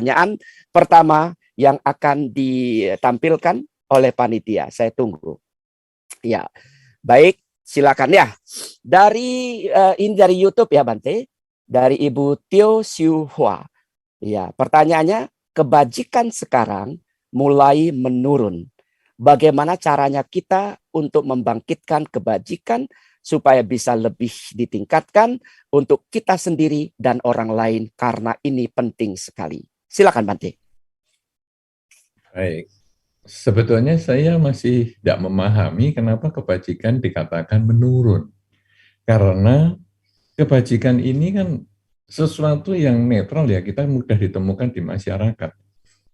pertanyaan pertama yang akan ditampilkan oleh panitia. Saya tunggu. Ya, baik, silakan ya. Dari ini dari YouTube ya Bante, dari Ibu Tio Siu Hua. Ya, pertanyaannya, kebajikan sekarang mulai menurun. Bagaimana caranya kita untuk membangkitkan kebajikan supaya bisa lebih ditingkatkan untuk kita sendiri dan orang lain, karena ini penting sekali. Silakan Bante. Baik, sebetulnya saya masih tidak memahami kenapa kebajikan dikatakan menurun. Karena kebajikan ini kan sesuatu yang netral ya, kita mudah ditemukan di masyarakat.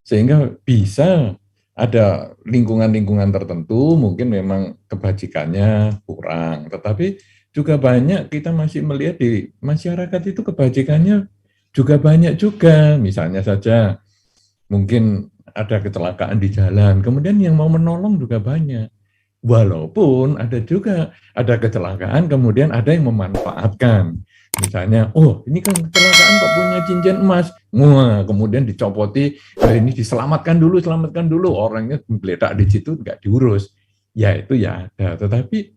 Sehingga bisa ada lingkungan-lingkungan tertentu mungkin memang kebajikannya kurang, tetapi juga banyak kita masih melihat di masyarakat itu kebajikannya juga banyak juga. Misalnya saja mungkin ada kecelakaan di jalan, kemudian yang mau menolong juga banyak. Walaupun ada kecelakaan, kemudian ada yang memanfaatkan. Misalnya, oh ini kan kecelakaan kok punya cincin emas. Wah, kemudian dicopoti, ini selamatkan dulu, orangnya geledak di situ nggak diurus. Ya itu ya ada, tetapi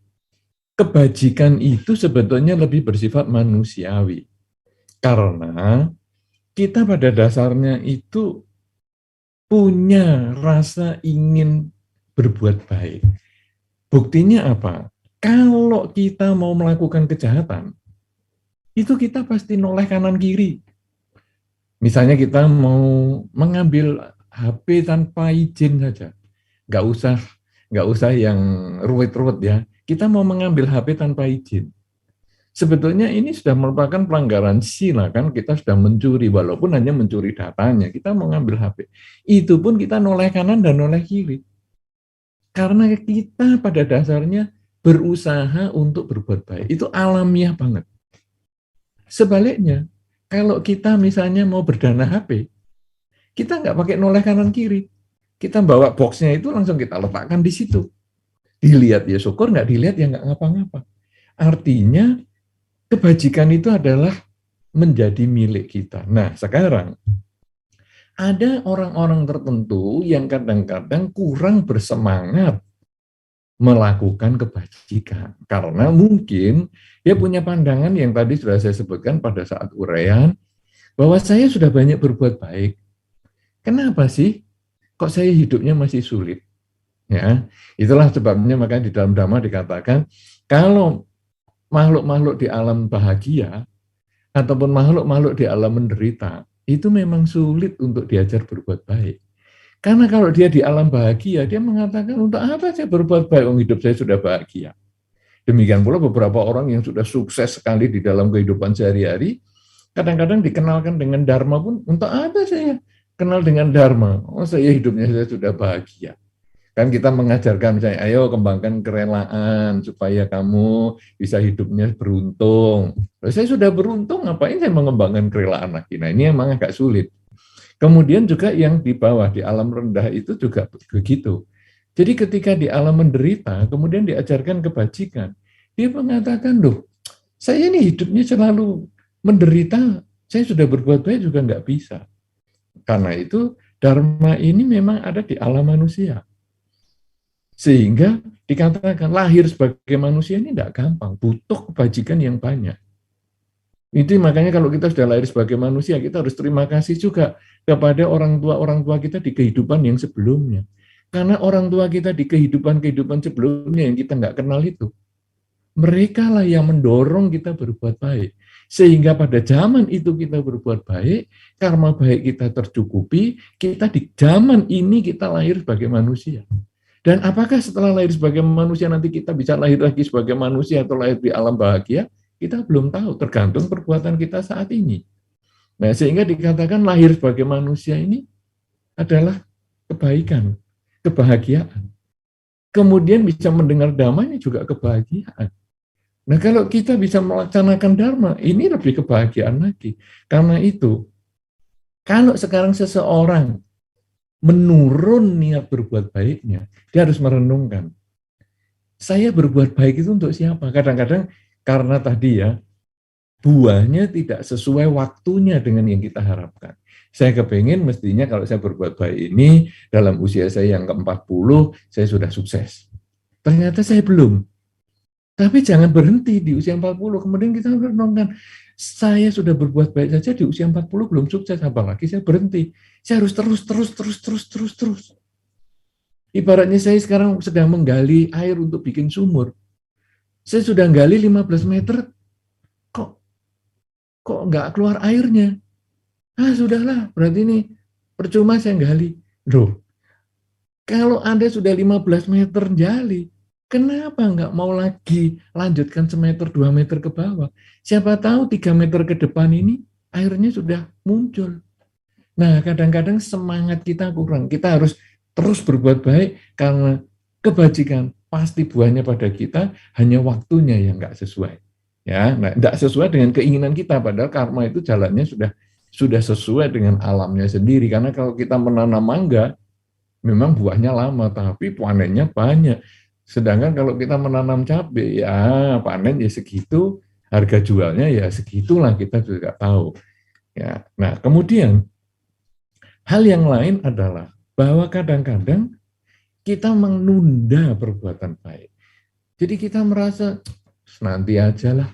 kebajikan itu sebetulnya lebih bersifat manusiawi. Karena kita pada dasarnya itu punya rasa ingin berbuat baik. Buktinya apa? Kalau kita mau melakukan kejahatan, itu kita pasti noleh kanan kiri. Misalnya kita mau mengambil HP tanpa izin saja, nggak usah yang ruwet-ruwet ya. Kita mau mengambil HP tanpa izin. Sebetulnya ini sudah merupakan pelanggaran sila, kan kita sudah mencuri, walaupun hanya mencuri datanya, kita mau ngambil HP. Itu pun kita noleh kanan dan noleh kiri. Karena kita pada dasarnya berusaha untuk berbuat baik. Itu alamiah banget. Sebaliknya, kalau kita misalnya mau berdana HP, kita nggak pakai noleh kanan kiri. Kita bawa boxnya itu langsung kita letakkan di situ. Dilihat ya syukur, nggak dilihat ya nggak ngapa-ngapa. Artinya kebajikan itu adalah menjadi milik kita. Nah, sekarang ada orang-orang tertentu yang kadang-kadang kurang bersemangat melakukan kebajikan. Karena mungkin dia punya pandangan yang tadi sudah saya sebutkan pada saat uraian, bahwa saya sudah banyak berbuat baik. Kenapa sih kok saya hidupnya masih sulit? Ya, itulah sebabnya makanya di dalam Dhamma dikatakan, kalau makhluk-makhluk di alam bahagia, ataupun makhluk-makhluk di alam menderita, itu memang sulit untuk diajar berbuat baik. Karena kalau dia di alam bahagia, dia mengatakan, untuk apa saya berbuat baik, hidup saya sudah bahagia. Demikian pula beberapa orang yang sudah sukses sekali di dalam kehidupan sehari-hari, kadang-kadang dikenalkan dengan Dharma pun, untuk apa saya kenal dengan Dharma? Oh, saya hidupnya saya sudah bahagia. Kan kita mengajarkan misalnya, ayo kembangkan kerelaan supaya kamu bisa hidupnya beruntung. Saya sudah beruntung, ngapain saya mengembangkan kerelaan lagi? Nah, ini emang agak sulit. Kemudian juga yang di bawah, di alam rendah itu juga begitu. Jadi ketika di alam menderita, kemudian diajarkan kebajikan, dia mengatakan, loh, saya ini hidupnya selalu menderita, saya sudah berbuat baik juga nggak bisa. Karena itu, Dharma ini memang ada di alam manusia. Sehingga dikatakan lahir sebagai manusia ini tidak gampang, butuh kebajikan yang banyak. Itu makanya kalau kita sudah lahir sebagai manusia, kita harus terima kasih juga kepada orang tua kita di kehidupan yang sebelumnya. Karena orang tua kita di kehidupan sebelumnya yang kita nggak kenal itu, mereka lah yang mendorong kita berbuat baik. Sehingga pada zaman itu kita berbuat baik, karma baik kita tercukupi, kita di zaman ini kita lahir sebagai manusia. Dan apakah setelah lahir sebagai manusia nanti kita bisa lahir lagi sebagai manusia atau lahir di alam bahagia? Kita belum tahu, tergantung perbuatan kita saat ini. Nah, sehingga dikatakan lahir sebagai manusia ini adalah kebaikan, kebahagiaan. Kemudian bisa mendengar dhamma juga kebahagiaan. Nah, kalau kita bisa melaksanakan dharma, ini lebih kebahagiaan lagi. Karena itu, kalau sekarang seseorang menurun niat berbuat baiknya, dia harus merenungkan, saya berbuat baik itu untuk siapa? Kadang-kadang karena tadi ya, buahnya tidak sesuai waktunya dengan yang kita harapkan. Saya kepengen mestinya kalau saya berbuat baik ini dalam usia saya yang ke-40 saya sudah sukses. Ternyata saya belum. Tapi jangan berhenti di usia 40. Kemudian kita renungkan, saya sudah berbuat baik saja di usia 40 belum sukses, apalagi saya berhenti. Saya harus terus. Ibaratnya saya sekarang sedang menggali air untuk bikin sumur. Saya sudah gali 15 meter, kok nggak keluar airnya? Sudahlah, berarti ini percuma saya gali. Loh, kalau Anda sudah 15 meter gali, kenapa nggak mau lagi lanjutkan semeter, 2 meter ke bawah? Siapa tahu 3 meter ke depan ini airnya sudah muncul. Nah, kadang-kadang semangat kita kurang. Kita harus terus berbuat baik karena kebajikan pasti buahnya pada kita, hanya waktunya yang nggak sesuai. Ya, nah, nggak sesuai dengan keinginan kita, padahal karma itu jalannya sudah sesuai dengan alamnya sendiri. Karena kalau kita menanam mangga, memang buahnya lama, tapi panennya banyak. Sedangkan kalau kita menanam cabai, ya panen ya segitu, harga jualnya ya segitulah, kita juga tahu. Ya, nah kemudian hal yang lain adalah bahwa kadang-kadang kita menunda perbuatan baik. Jadi kita merasa nanti aja lah.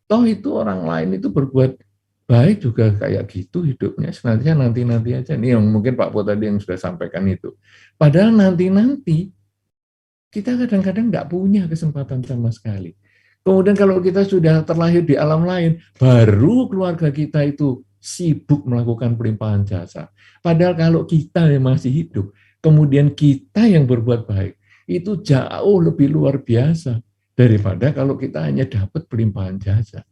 Toh itu orang lain itu berbuat baik juga kayak gitu hidupnya. Senantiasa nanti aja. Ini yang mungkin Pak Po tadi yang sudah sampaikan itu. Padahal nanti kita kadang-kadang nggak punya kesempatan sama sekali. Kemudian kalau kita sudah terlahir di alam lain, baru keluarga kita itu sibuk melakukan pelimpahan jasa. Padahal kalau kita yang masih hidup, kemudian kita yang berbuat baik, itu jauh lebih luar biasa daripada kalau kita hanya dapat pelimpahan jasa.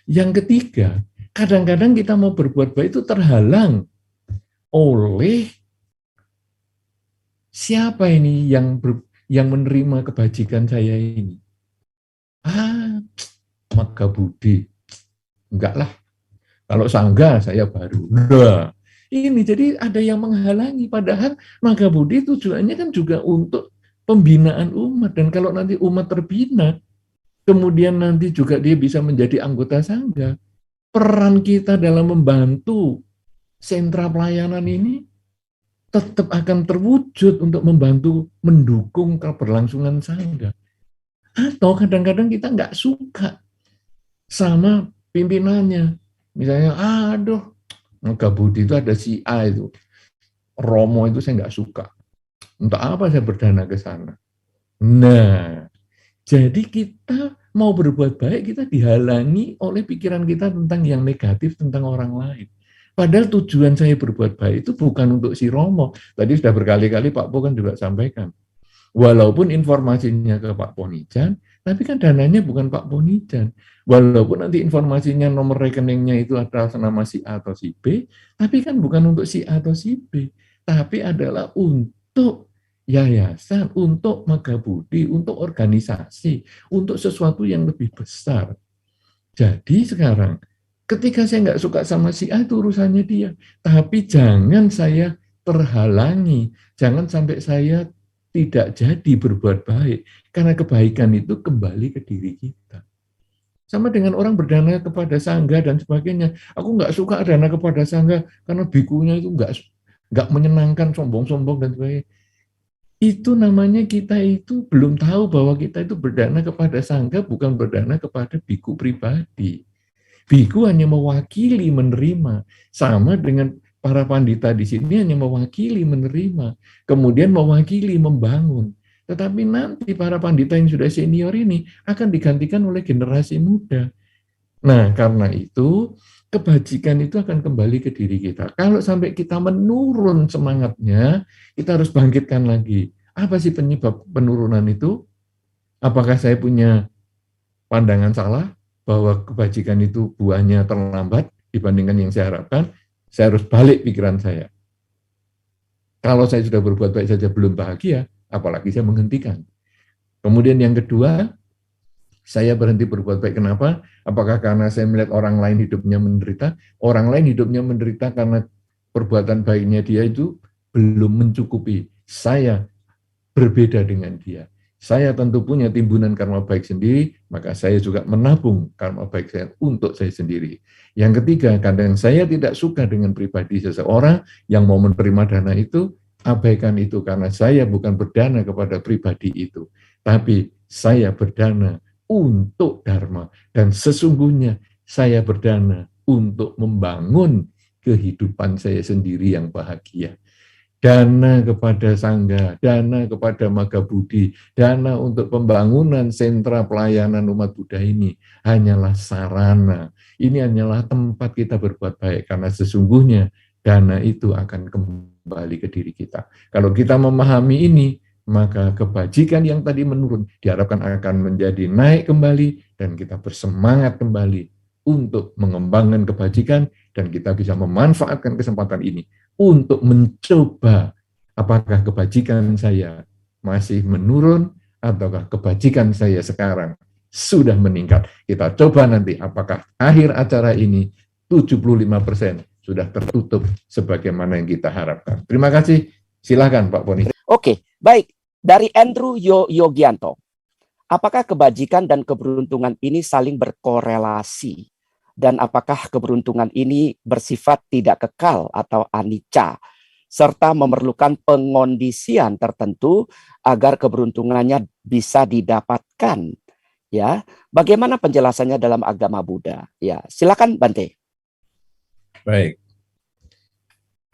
Yang ketiga, kadang-kadang kita mau berbuat baik itu terhalang oleh siapa ini yang menerima kebajikan saya ini. Maka budi. Enggak lah. Kalau sangga saya baru. Nah, ini jadi ada yang menghalangi. Padahal maka budi tujuannya kan juga untuk pembinaan umat. Dan kalau nanti umat terbina, kemudian nanti juga dia bisa menjadi anggota sangga, peran kita dalam membantu sentra pelayanan ini tetap akan terwujud untuk membantu mendukung keberlangsungan sangga. Atau kadang-kadang kita nggak suka sama pimpinannya. Misalnya, aduh, Maka Budi itu ada si A itu. Romo itu saya nggak suka. Untuk apa saya berdana ke sana? Nah, jadi kita mau berbuat baik, kita dihalangi oleh pikiran kita tentang yang negatif, tentang orang lain. Padahal tujuan saya berbuat baik itu bukan untuk si Romo. Tadi sudah berkali-kali Pak Po kan juga sampaikan. Walaupun informasinya ke Pak Ponijan, tapi kan dananya bukan Pak Ponijan. Walaupun nanti informasinya nomor rekeningnya itu adalah nama si A atau si B, tapi kan bukan untuk si A atau si B, tapi adalah untuk yayasan, untuk Magabudi, untuk organisasi, untuk sesuatu yang lebih besar. Jadi sekarang, ketika saya nggak suka sama si A, itu urusannya dia. Tapi jangan saya terhalangi, jangan sampai saya tidak jadi berbuat baik, karena kebaikan itu kembali ke diri kita. Sama dengan orang berdana kepada sangga dan sebagainya. Aku nggak suka dana kepada sangga karena bikunya itu nggak menyenangkan, sombong-sombong dan sebagainya. Itu namanya kita itu belum tahu bahwa kita itu berdana kepada sangga, bukan berdana kepada biku pribadi. Biku hanya mewakili menerima, sama dengan para pandita di sini hanya mewakili menerima, kemudian mewakili membangun. Tetapi nanti para pandita yang sudah senior ini akan digantikan oleh generasi muda. Nah, karena itu kebajikan itu akan kembali ke diri kita. Kalau sampai kita menurun semangatnya, kita harus bangkitkan lagi. Apa sih penyebab penurunan itu? Apakah saya punya pandangan salah bahwa kebajikan itu buahnya terlambat dibandingkan yang saya harapkan? Saya harus balik pikiran saya. Kalau saya sudah berbuat baik saja belum bahagia, apalagi saya menghentikan. Kemudian yang kedua, saya berhenti berbuat baik. Kenapa? Apakah karena saya melihat orang lain hidupnya menderita? Orang lain hidupnya menderita karena perbuatan baiknya dia itu belum mencukupi. Saya berbeda dengan dia. saya tentu punya timbunan karma baik sendiri, maka saya juga menabung karma baik saya untuk saya sendiri. Yang ketiga, kadang saya tidak suka dengan pribadi seseorang yang mau menerima dana itu, abaikan itu karena saya bukan berdana kepada pribadi itu, tapi saya berdana untuk dharma, dan sesungguhnya saya berdana untuk membangun kehidupan saya sendiri yang bahagia. Dana kepada Sangga, dana kepada Magabudi, dana untuk pembangunan sentra pelayanan umat Buddha ini hanyalah sarana. Ini hanyalah tempat kita berbuat baik, karena sesungguhnya dana itu akan kembali ke diri kita. Kalau kita memahami ini, maka kebajikan yang tadi menurun diharapkan akan menjadi naik kembali, dan kita bersemangat kembali untuk mengembangkan kebajikan, dan kita bisa memanfaatkan kesempatan ini untuk mencoba apakah kebajikan saya masih menurun ataukah kebajikan saya sekarang sudah meningkat. Kita coba nanti apakah akhir acara ini 75% sudah tertutup sebagaimana yang kita harapkan. Terima kasih. Silakan Pak Poni. Oke, baik. Dari Andrew Yogianto. Apakah kebajikan dan keberuntungan ini saling berkorelasi? Dan apakah keberuntungan ini bersifat tidak kekal atau anicca, serta memerlukan pengondisian tertentu agar keberuntungannya bisa didapatkan? Ya, bagaimana penjelasannya dalam agama Buddha? Ya, silakan Bante. Baik.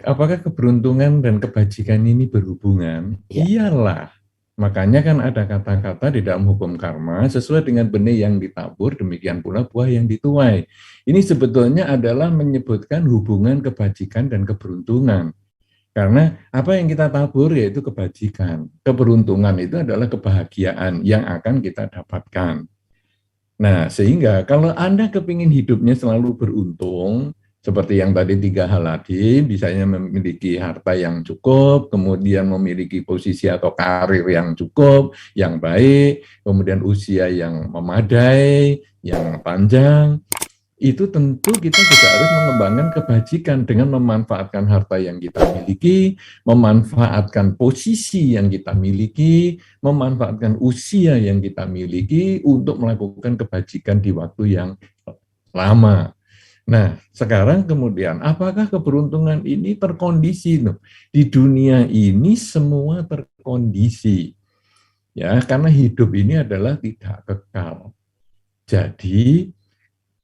Apakah keberuntungan dan kebajikan ini berhubungan? Ya. Iyalah. Makanya kan ada kata-kata di dalam hukum karma, sesuai dengan benih yang ditabur, demikian pula buah yang dituai. Ini sebetulnya adalah menyebutkan hubungan kebajikan dan keberuntungan. Karena apa yang kita tabur yaitu kebajikan. Keberuntungan itu adalah kebahagiaan yang akan kita dapatkan. Nah, sehingga kalau Anda kepingin hidupnya selalu beruntung, seperti yang tadi 3 hal tadi, misalnya memiliki harta yang cukup, kemudian memiliki posisi atau karir yang cukup, yang baik, kemudian usia yang memadai, yang panjang, itu tentu kita juga harus mengembangkan kebajikan dengan memanfaatkan harta yang kita miliki, memanfaatkan posisi yang kita miliki, memanfaatkan usia yang kita miliki untuk melakukan kebajikan di waktu yang lama. Nah, sekarang kemudian, apakah keberuntungan ini terkondisi? Di dunia ini semua terkondisi. Ya, karena hidup ini adalah tidak kekal. Jadi,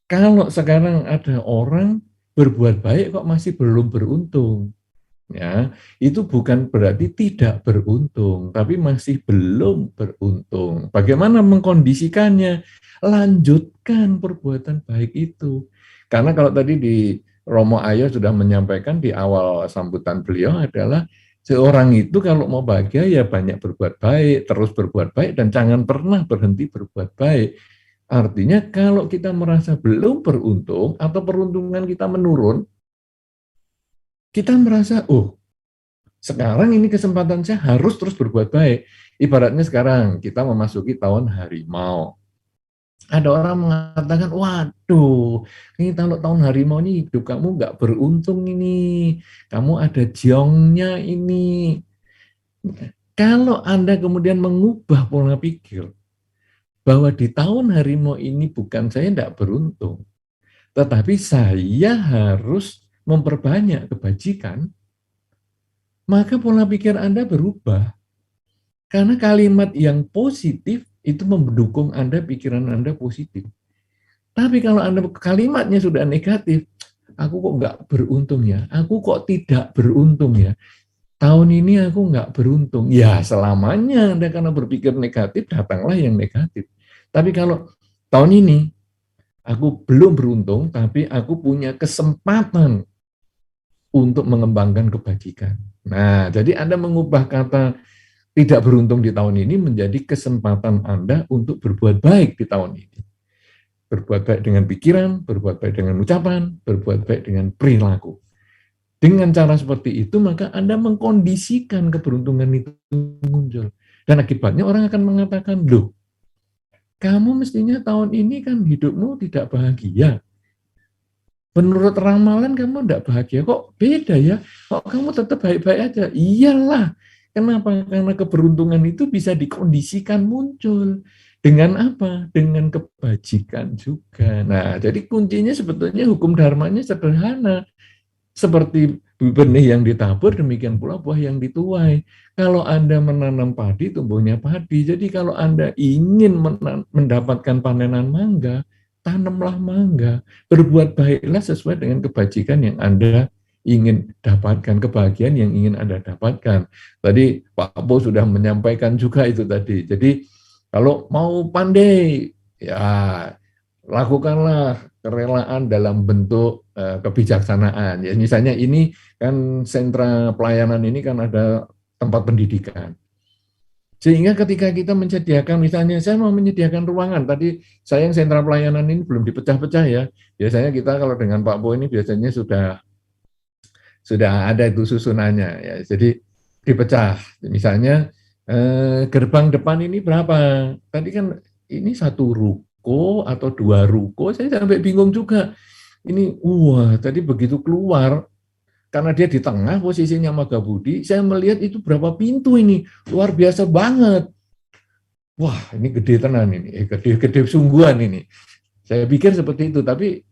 kalau sekarang ada orang berbuat baik kok masih belum beruntung, ya, itu bukan berarti tidak beruntung, tapi masih belum beruntung. Bagaimana mengkondisikannya? Lanjutkan perbuatan baik itu. Karena kalau tadi di Romo Ayo sudah menyampaikan di awal sambutan beliau adalah seorang itu kalau mau bahagia ya banyak berbuat baik, terus berbuat baik, dan jangan pernah berhenti berbuat baik. Artinya kalau kita merasa belum beruntung atau peruntungan kita menurun, kita merasa, oh, sekarang ini kesempatan saya harus terus berbuat baik. Ibaratnya sekarang kita memasuki tahun harimau. Ada orang mengatakan, waduh, ini kalau tahun harimau ini hidup kamu nggak beruntung ini. Kamu ada jiongnya ini. Kalau Anda kemudian mengubah pola pikir, bahwa di tahun harimau ini bukan saya tidak beruntung, tetapi saya harus memperbanyak kebajikan, maka pola pikir Anda berubah. Karena kalimat yang positif itu mendukung Anda, pikiran Anda positif. Tapi kalau Anda kalimatnya sudah negatif, aku kok nggak beruntung ya, aku kok tidak beruntung ya, tahun ini aku nggak beruntung. Ya selamanya Anda karena berpikir negatif, datanglah yang negatif. Tapi kalau tahun ini aku belum beruntung, tapi aku punya kesempatan untuk mengembangkan kebajikan. Nah, jadi Anda mengubah kata tidak beruntung di tahun ini menjadi kesempatan Anda untuk berbuat baik di tahun ini. Berbuat baik dengan pikiran, berbuat baik dengan ucapan, berbuat baik dengan perilaku. Dengan cara seperti itu, maka Anda mengkondisikan keberuntungan itu muncul. Dan akibatnya orang akan mengatakan, loh, kamu mestinya tahun ini kan hidupmu tidak bahagia. Menurut ramalan kamu tidak bahagia, kok beda ya? Kok kamu tetap baik-baik aja? Iyalah, Kenapa? Karena keberuntungan itu bisa dikondisikan muncul. Dengan apa? Dengan kebajikan juga. Nah, jadi kuncinya sebetulnya hukum dharmanya sederhana. Seperti benih yang ditabur, demikian pula buah yang dituai. Kalau Anda menanam padi, tumbuhnya padi. Jadi kalau Anda ingin mendapatkan panenan mangga, tanamlah mangga. Berbuat baiklah sesuai dengan kebajikan yang Anda ingin dapatkan, kebahagiaan yang ingin Anda dapatkan. Tadi Pak Bo sudah menyampaikan juga itu tadi. Jadi kalau mau pandai, ya lakukanlah kerelaan dalam bentuk kebijaksanaan. Ya, misalnya ini kan sentra pelayanan ini kan ada tempat pendidikan. Sehingga ketika kita menyediakan, misalnya saya mau menyediakan ruangan, tadi sayang sentra pelayanan ini belum dipecah-pecah ya. Biasanya kita kalau dengan Pak Bo ini biasanya sudah ada itu susunannya ya. Jadi dipecah. Misalnya gerbang depan ini berapa? Tadi kan ini satu ruko atau dua ruko, saya sampai bingung juga. Ini tadi begitu keluar karena dia di tengah posisinya Magabudi, saya melihat itu berapa pintu ini, luar biasa banget. Wah, ini gede tenan ini, gede sungguhan ini. Saya pikir seperti itu, tapi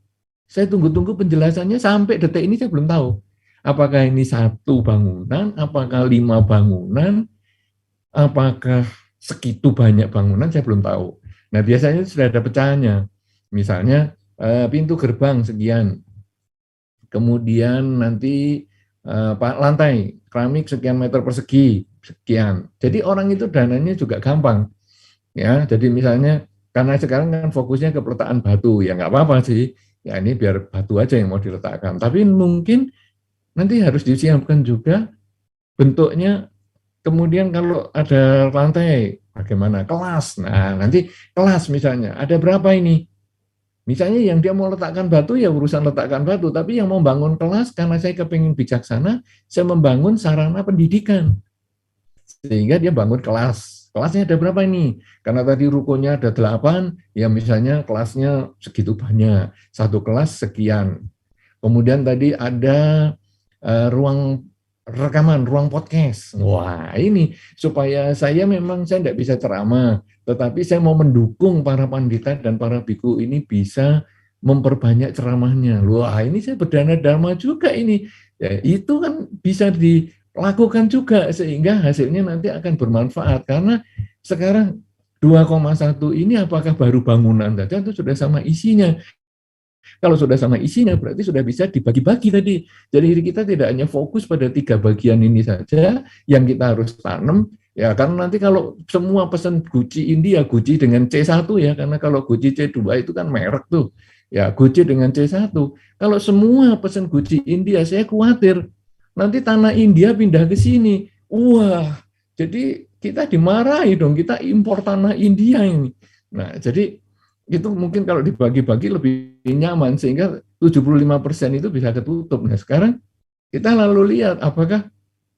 saya tunggu-tunggu penjelasannya sampai detik ini saya belum tahu. Apakah ini satu bangunan, apakah 5 bangunan, apakah segitu banyak bangunan, saya belum tahu. Nah, biasanya sudah ada pecahannya. Misalnya pintu gerbang sekian, kemudian nanti lantai keramik sekian meter persegi sekian. Jadi orang itu dananya juga gampang, ya. Jadi misalnya karena sekarang kan fokusnya ke peletakan batu, ya nggak apa-apa sih. Ya ini biar batu aja yang mau diletakkan. Tapi mungkin nanti harus disiapkan juga bentuknya. Kemudian kalau ada lantai, bagaimana? Kelas. Nah, nanti kelas misalnya, ada berapa ini? Misalnya yang dia mau letakkan batu, ya urusan letakkan batu. Tapi yang mau bangun kelas, karena saya kepingin bijaksana, saya membangun sarana pendidikan. Sehingga dia bangun kelas. Kelasnya ada berapa ini? Karena tadi rukonya ada 8, ya misalnya kelasnya segitu banyak. Satu kelas sekian. Kemudian tadi ada ruang rekaman, ruang podcast. Wah, ini supaya saya tidak bisa ceramah, tetapi saya mau mendukung para pandita dan para biku ini bisa memperbanyak ceramahnya. Wah, ini saya berdana dharma juga ini. Ya, itu kan bisa dilakukan juga sehingga hasilnya nanti akan bermanfaat karena sekarang 2,1 ini apakah baru bangunan saja itu sudah sama isinya. Kalau sudah sama isinya, berarti sudah bisa dibagi-bagi tadi. Jadi kita tidak hanya fokus pada 3 bagian ini saja yang kita harus tanam, ya karena nanti kalau semua pesan Gucci India, Gucci dengan C1 ya, karena kalau Gucci C2 itu kan merek tuh, ya Gucci dengan C1. Kalau semua pesan Gucci India, saya khawatir nanti tanah India pindah ke sini. Wah, jadi kita dimarahi dong, kita impor tanah India ini. Nah, jadi itu mungkin kalau dibagi-bagi lebih nyaman sehingga 75% itu bisa ketutup. Nah, sekarang kita lalu lihat apakah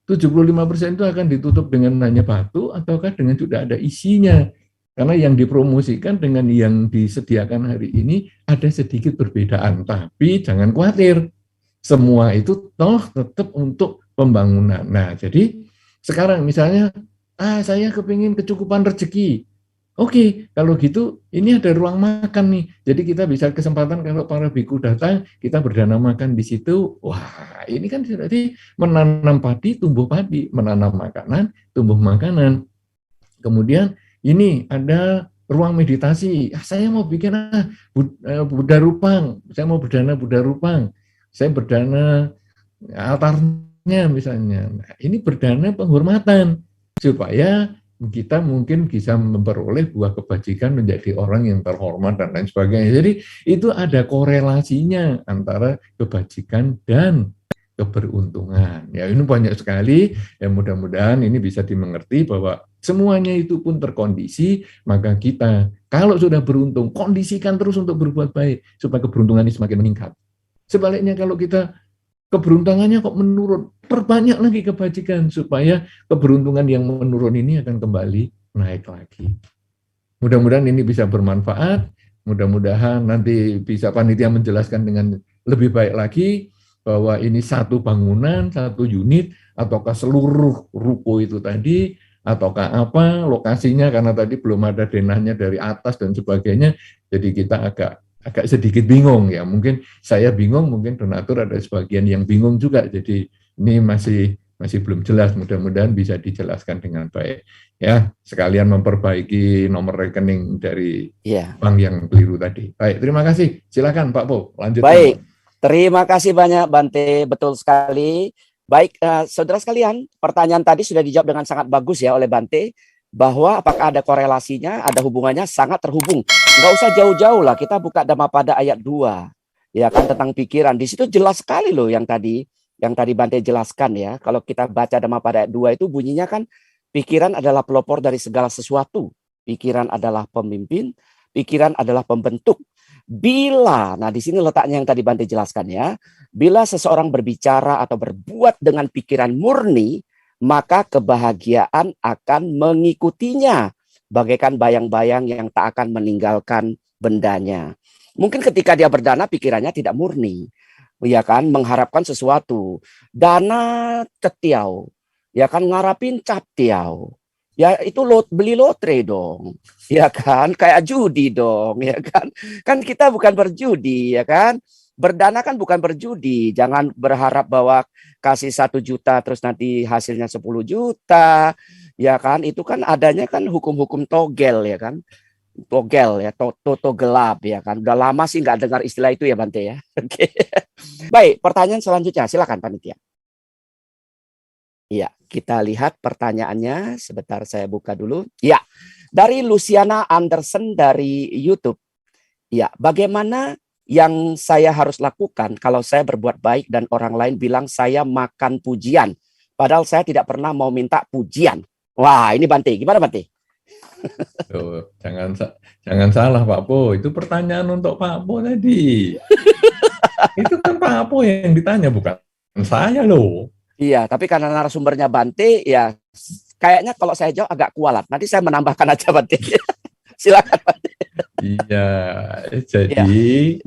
75% itu akan ditutup dengan hanya batu ataukah dengan sudah ada isinya. Karena yang dipromosikan dengan yang disediakan hari ini ada sedikit perbedaan, tapi jangan khawatir. Semua itu toh tetap untuk pembangunan. Nah, jadi sekarang misalnya saya kepingin kecukupan rezeki. Oke, kalau gitu ini ada ruang makan nih. Jadi kita bisa kesempatan kalau para biku datang, kita berdana makan di situ. Wah, ini kan berarti menanam padi, tumbuh padi, menanam makanan, tumbuh makanan. Kemudian ini ada ruang meditasi. Saya mau bikin Buddha Rupang. Saya mau berdana Buddha Rupang. Saya berdana altarnya misalnya. Nah, ini berdana penghormatan supaya kita mungkin bisa memperoleh buah kebajikan menjadi orang yang terhormat dan lain sebagainya. Jadi itu ada korelasinya antara kebajikan dan keberuntungan. Ya ini banyak sekali, ya mudah-mudahan ini bisa dimengerti bahwa semuanya itu pun terkondisi, maka kita kalau sudah beruntung, kondisikan terus untuk berbuat baik, supaya keberuntungan ini semakin meningkat. Sebaliknya kalau kita keberuntungannya kok menurun, perbanyak lagi kebajikan supaya keberuntungan yang menurun ini akan kembali naik lagi. Mudah-mudahan ini bisa bermanfaat, mudah-mudahan nanti bisa panitia menjelaskan dengan lebih baik lagi. bahwa ini satu bangunan, satu unit, ataukah seluruh ruko itu tadi, ataukah apa lokasinya, karena tadi belum ada denahnya dari atas dan sebagainya, jadi kita agak sedikit bingung ya. Mungkin saya bingung, mungkin donatur ada sebagian yang bingung juga. Jadi ini masih belum jelas. Mudah-mudahan bisa dijelaskan dengan baik. Ya, sekalian memperbaiki nomor rekening dari Iya. bank yang keliru tadi. Baik, terima kasih. Silakan Pak Po, lanjutkan Pak. Baik, terima kasih banyak Bante, betul sekali. Baik, saudara sekalian, pertanyaan tadi sudah dijawab dengan sangat bagus ya oleh Bante, bahwa apakah ada korelasinya, ada hubungannya, sangat terhubung. Nggak usah jauh-jauh lah, kita buka Dhammapada ayat 2, ya kan, tentang pikiran. Di situ jelas sekali loh yang tadi Bante jelaskan ya. Kalau kita baca Dhammapada ayat 2 itu bunyinya kan, pikiran adalah pelopor dari segala sesuatu. Pikiran adalah pemimpin, pikiran adalah pembentuk. Nah di sini letaknya yang tadi Bante jelaskan ya. Bila seseorang berbicara atau berbuat dengan pikiran murni, maka kebahagiaan akan mengikutinya. Bagaikan bayang-bayang yang tak akan meninggalkan bendanya. Mungkin ketika dia berdana pikirannya tidak murni. Ya kan, mengharapkan sesuatu. Dana cetiau. Ya kan, ngarapin captiau. Ya itu beli lotre dong. Ya kan, kayak judi dong, ya kan. Kan kita bukan berjudi, ya kan. Berdana kan bukan berjudi. Jangan berharap bahwa kasih 1 juta terus nanti hasilnya 10 juta. Ya kan, itu kan adanya kan hukum-hukum togel, ya kan. Togel ya, toto gelap, ya kan. Udah lama sih nggak dengar istilah itu ya Bante ya. Oke. Baik, pertanyaan selanjutnya. Silakan panitia. Iya, kita lihat pertanyaannya. Sebentar saya buka dulu. Ya, dari Luciana Anderson dari YouTube. Ya, bagaimana yang saya harus lakukan kalau saya berbuat baik dan orang lain bilang saya makan pujian, padahal saya tidak pernah mau minta pujian. Wah, ini Bante. Gimana Bante? Tuh, jangan salah Pak Po, itu pertanyaan untuk Pak Po tadi. Itu kan Pak Po yang ditanya, bukan saya loh. Iya, tapi karena narasumbernya Bante, ya kayaknya kalau saya jawab agak kualat. Nanti saya menambahkan aja Bante. Silakan Bante. Iya, Ya, jadi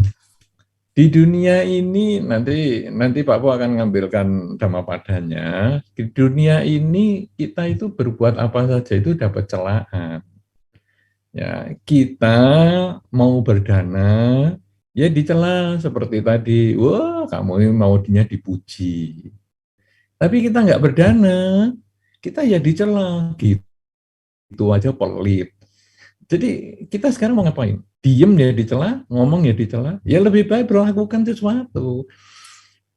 di dunia ini nanti Pak Po akan ngambilkan Dhammapadanya. Di dunia ini kita itu berbuat apa saja itu dapat celaan. Ya, kita mau berdana, ya dicela seperti tadi. Wah, kamu ini maunya dipuji. Tapi kita nggak berdana, kita ya dicela. Gitu aja pelit. Jadi kita sekarang mau ngapain? Diem ya dicela, ngomong ya dicela. Ya lebih baik berlakukan sesuatu.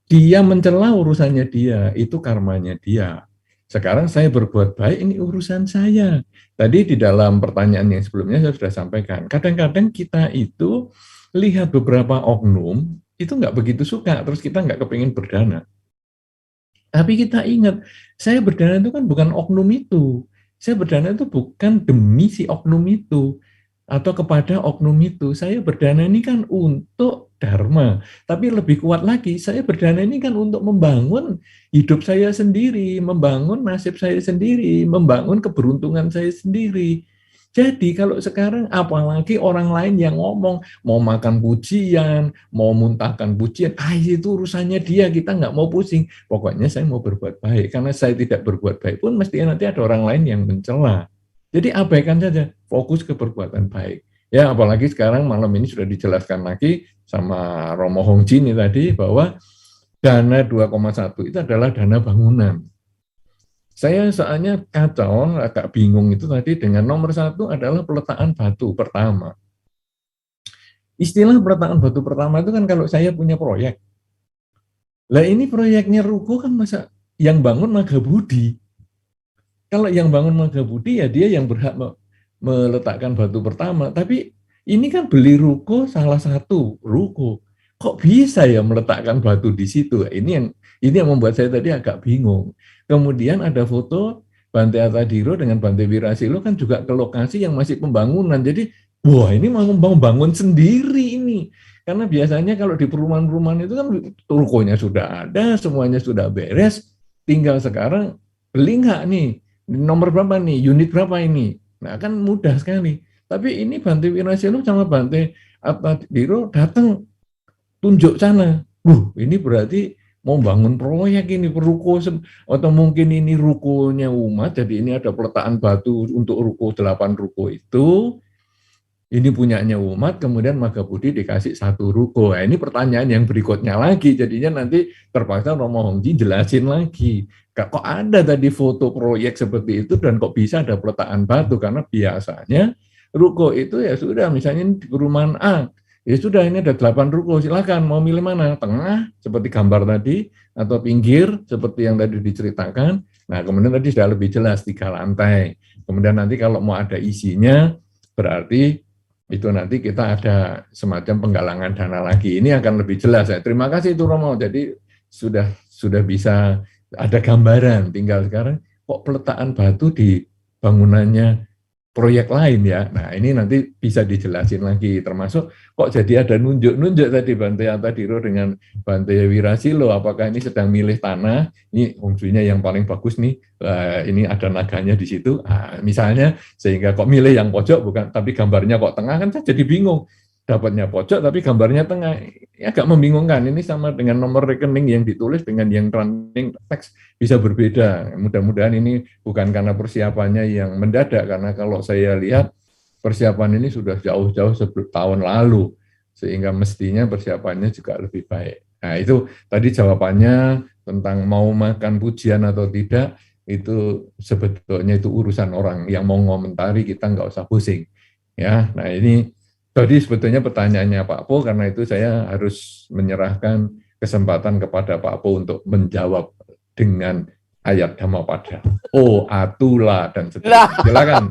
Dia mencela urusannya dia, itu karmanya dia. Sekarang saya berbuat baik, ini urusan saya. Tadi di dalam pertanyaan yang sebelumnya saya sudah sampaikan, kadang-kadang kita itu lihat beberapa oknum, itu nggak begitu suka, terus kita nggak kepingin berdana. Tapi kita ingat, saya berdana itu kan bukan oknum itu. Saya berdana itu bukan demi si oknum itu atau kepada oknum itu. Saya berdana ini kan untuk dharma. Tapi lebih kuat lagi, saya berdana ini kan untuk membangun hidup saya sendiri, membangun nasib saya sendiri, membangun keberuntungan saya sendiri. Jadi kalau sekarang apalagi orang lain yang ngomong mau makan pujian, mau muntahkan pujian, itu urusannya dia, kita nggak mau pusing. Pokoknya saya mau berbuat baik, karena saya tidak berbuat baik pun mestinya nanti ada orang lain yang mencela. Jadi abaikan saja, fokus ke perbuatan baik. Ya, apalagi sekarang malam ini sudah dijelaskan lagi sama Romo Hongji ini tadi bahwa dana 2,1 itu adalah dana bangunan. Saya soalnya kacau, agak bingung itu tadi dengan nomor 1 adalah peletakan batu pertama. Istilah peletakan batu pertama itu kan kalau saya punya proyek. Lah ini proyeknya ruko kan masa yang bangun Magabudi. Kalau yang bangun Magabudi ya dia yang berhak meletakkan batu pertama. Tapi ini kan beli ruko salah satu ruko. Kok bisa ya meletakkan batu di situ? Ini yang membuat saya tadi agak bingung. Kemudian ada foto Bante Atadhiro dengan Bante Wirasilo kan juga ke lokasi yang masih pembangunan. Jadi, wah ini mau membangun sendiri ini. Karena biasanya kalau di perumahan-perumahan itu kan rukonya sudah ada, semuanya sudah beres. Tinggal sekarang beli nggak nih? Nomor berapa nih? Unit berapa ini? Nah kan mudah sekali. Tapi ini Bante Wirasilo sama Bante Atadhiro datang tunjuk sana. Ini berarti mau bangun proyek ini ruko atau mungkin ini rukonya umat, jadi ini ada peletakan batu untuk ruko 8 ruko itu, ini punyanya umat, kemudian Magabudi dikasih 1 ruko. Nah, ini pertanyaan yang berikutnya lagi, jadinya nanti terpaksa Romo Hongji jelasin lagi. Kok ada tadi foto proyek seperti itu dan kok bisa ada peletakan batu? Karena biasanya ruko itu ya sudah, misalnya di perumahan A, ya sudah ini ada 8 ruko, silakan mau milih mana? Tengah, seperti gambar tadi, atau pinggir, seperti yang tadi diceritakan. Nah, kemudian tadi sudah lebih jelas 3 lantai. Kemudian nanti kalau mau ada isinya, berarti itu nanti kita ada semacam penggalangan dana lagi. Ini akan lebih jelas ya. Terima kasih itu Romo. Jadi sudah bisa ada gambaran. Tinggal sekarang kok peletakan batu di bangunannya proyek lain ya. Nah, ini nanti bisa dijelasin lagi, termasuk kok jadi ada nunjuk-nunjuk tadi Bante Antadiro dengan Bante Wirasilo, apakah ini sedang milih tanah, ini fungsinya yang paling bagus nih, ini ada naganya di situ, misalnya, sehingga kok milih yang pojok bukan, tapi gambarnya kok tengah, kan saya jadi bingung. Dapatnya pojok tapi gambarnya tengah, ya agak membingungkan. Ini sama dengan nomor rekening yang ditulis dengan yang running teks bisa berbeda. Mudah-mudahan ini bukan karena persiapannya yang mendadak, karena kalau saya lihat persiapan ini sudah jauh-jauh tahun lalu, sehingga mestinya persiapannya juga lebih baik. Nah, itu tadi jawabannya tentang mau makan pujian atau tidak, itu sebetulnya itu urusan orang yang mau ngomentari, kita nggak usah pusing. Ya, nah ini tadi sebetulnya pertanyaannya Pak Po, karena itu saya harus menyerahkan kesempatan kepada Pak Po untuk menjawab dengan ayat Dhammapada. Oh, Atula, dan seterusnya. Silakan.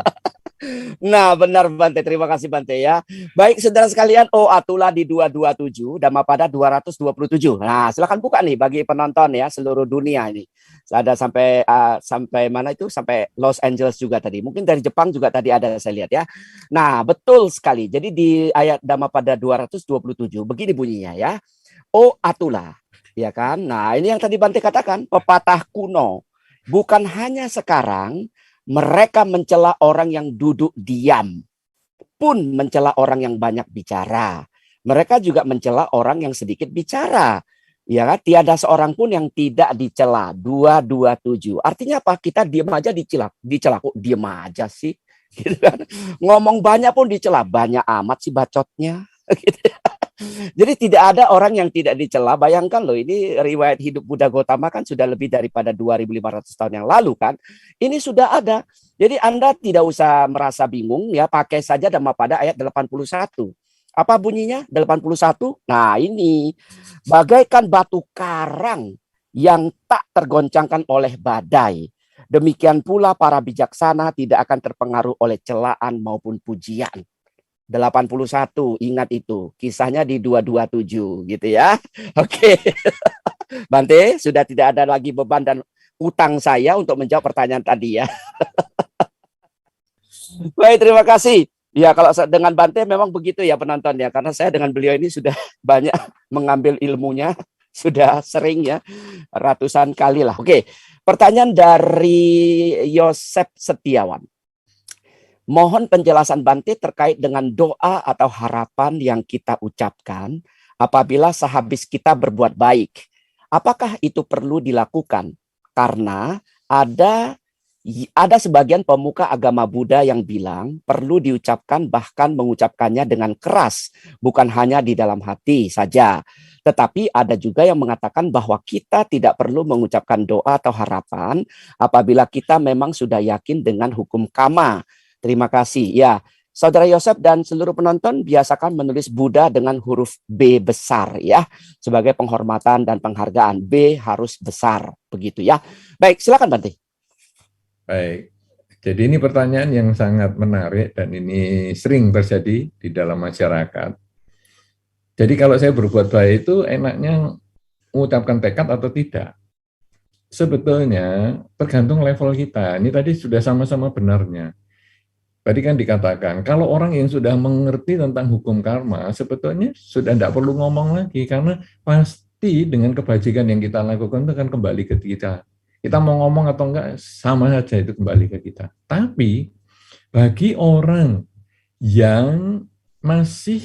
Nah, benar Bante. Terima kasih Bante ya. Baik, saudara sekalian, Atula di 227, Dhammapada 227. Nah, silakan buka nih bagi penonton ya seluruh dunia ini. Ada sampai mana itu? Sampai Los Angeles juga tadi. Mungkin dari Jepang juga tadi ada saya lihat ya. Nah, betul sekali. Jadi di ayat Dhammapada 227 begini bunyinya ya. Atula, ya kan? Nah, ini yang tadi Bante katakan, pepatah kuno. Bukan hanya sekarang mereka mencela orang yang duduk diam, pun mencela orang yang banyak bicara. Mereka juga mencela orang yang sedikit bicara. Ya kan? Tiada seorang pun yang tidak dicela. 227. Artinya apa? Kita diam aja dicela. Dicela kok diam aja sih. Gitu kan? Ngomong banyak pun dicela. Banyak amat sih bacotnya. Gitu. Jadi tidak ada orang yang tidak dicela. Bayangkan loh, ini riwayat hidup Buddha Gautama kan sudah lebih daripada 2.500 tahun yang lalu kan. Ini sudah ada. Jadi Anda tidak usah merasa bingung ya, pakai saja Dhammapada ayat 81. Apa bunyinya? 81. Nah, ini bagaikan batu karang yang tak tergoncangkan oleh badai. Demikian pula para bijaksana tidak akan terpengaruh oleh celaan maupun pujian. 81, ingat itu. Kisahnya di 227 gitu ya. Oke. Bante, sudah tidak ada lagi beban dan utang saya untuk menjawab pertanyaan tadi ya. Baik, terima kasih. Ya, kalau dengan Bante memang begitu ya penonton ya. Karena saya dengan beliau ini sudah banyak mengambil ilmunya. Sudah sering ya. Ratusan kali lah. Oke, pertanyaan dari Yosep Setiawan. Mohon penjelasan Bante terkait dengan doa atau harapan yang kita ucapkan apabila sehabis kita berbuat baik. Apakah itu perlu dilakukan? Karena ada sebagian pemuka agama Buddha yang bilang perlu diucapkan, bahkan mengucapkannya dengan keras, bukan hanya di dalam hati saja. Tetapi ada juga yang mengatakan bahwa kita tidak perlu mengucapkan doa atau harapan apabila kita memang sudah yakin dengan hukum karma. Terima kasih. Ya, Saudara Yosef dan seluruh penonton biasakan menulis Buddha dengan huruf B besar ya, sebagai penghormatan dan penghargaan. B harus besar, begitu ya. Baik, silakan Bante. Baik. Jadi ini pertanyaan yang sangat menarik dan ini sering terjadi di dalam masyarakat. Jadi kalau saya berbuat baik itu enaknya mengucapkan tekad atau tidak? Sebetulnya tergantung level kita. Ini tadi sudah sama-sama benarnya. Tadi kan dikatakan, kalau orang yang sudah mengerti tentang hukum karma, sebetulnya sudah tidak perlu ngomong lagi, karena pasti dengan kebajikan yang kita lakukan itu akan kembali ke kita. Kita mau ngomong atau enggak, sama saja itu kembali ke kita. Tapi, bagi orang yang masih